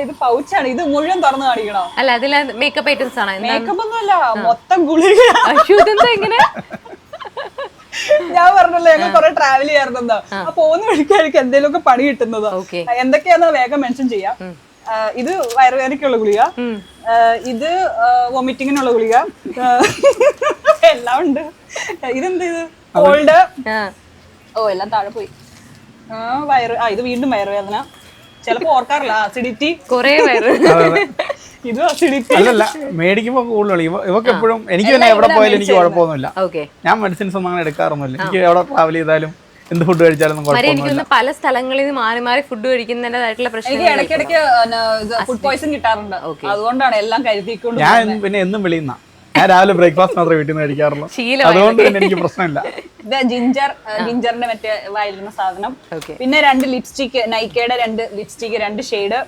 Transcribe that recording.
ഇത് പൗച്ചാണ്, ഇത് മുഴുവൻ തുറന്നു കാണിക്കണോ? അല്ല അതിൽ മേക്കപ്പ് ഐറ്റംസ് ആണ്. മേക്കപ്പ് ഒന്നുമല്ല, മൊത്തം ഗുളിക. എങ്ങനെ ഞാൻ പറഞ്ഞല്ലോ ഞങ്ങൾ കുറെ ട്രാവൽ ചെയ്യാറുണ്ടോ, അപ്പൊ പോകുന്ന വഴിക്കായിരിക്കും എന്തെങ്കിലുമൊക്കെ പണി കിട്ടുന്നത്. എന്തൊക്കെയാന്ന് വേഗം മെൻഷൻ ചെയ്യാം. ഇത് വയറുവേദനയ്ക്കുള്ള ഗുളിക, ഇത് വൊമിറ്റിങ്ങിനുള്ള ഗുളിക, എല്ലാം ഉണ്ട്. ഇതെന്ത്, ഇത് കോൾഡ്, എല്ലാം താഴെ പോയി. ഇത് വീണ്ടും വയറുവേദന, ചിലപ്പോ ഓർക്കാറില്ല. അസിഡിറ്റി, കൊറേ ഇത് അസിഡിറ്റി. അല്ലല്ല, മേടിക്കുമ്പോ കൂടുതൽ ഇവക്ക് എപ്പോഴും എനിക്ക് തന്നെ എവിടെ പോയാലും എനിക്ക് കുഴപ്പമൊന്നുമില്ല. ഞാൻ മെഡിസിൻസ് ഒന്നും അങ്ങനെ എടുക്കാറൊന്നുമില്ല. എനിക്ക് എവിടെ ട്രാവൽ ചെയ്താലും എന്ത് ഫുഡ് കഴിച്ചാലും കുഴപ്പമൊന്നുമില്ല. പല സ്ഥലങ്ങളിൽ നിന്ന് മാറി മാറി ഫുഡ് കഴിക്കുന്നതിൻ്റെതായിട്ടുള്ള പ്രശ്നം. എനിക്ക് ഇടയ്ക്കിടയ്ക്ക് ഫുഡ് പോയ്സൺ കിട്ടാറുണ്ട്, അതുകൊണ്ടാണ് എല്ലാം കരുതിക്കൊണ്ട്. ഞാൻ പിന്നെ എന്നും വെളിയുന്ന, ഞാൻ രാവിലെ ബ്രേക്ക്ഫാസ്റ്റ് മാത്രമേ വീട്ടിൽ നിന്ന് കഴിക്കാറുള്ളൂ, അതുകൊണ്ട് തന്നെ എനിക്ക് പ്രശ്നമില്ല. ഇത് ജിഞ്ചറിന്റെ മറ്റേ വായിലിരുന്ന സാധനം. പിന്നെ 2 ലിപ്സ്റ്റിക്, നൈക്കയുടെ 2 ലിപ്സ്റ്റിക്, 2 ഷെയ്ഡ്.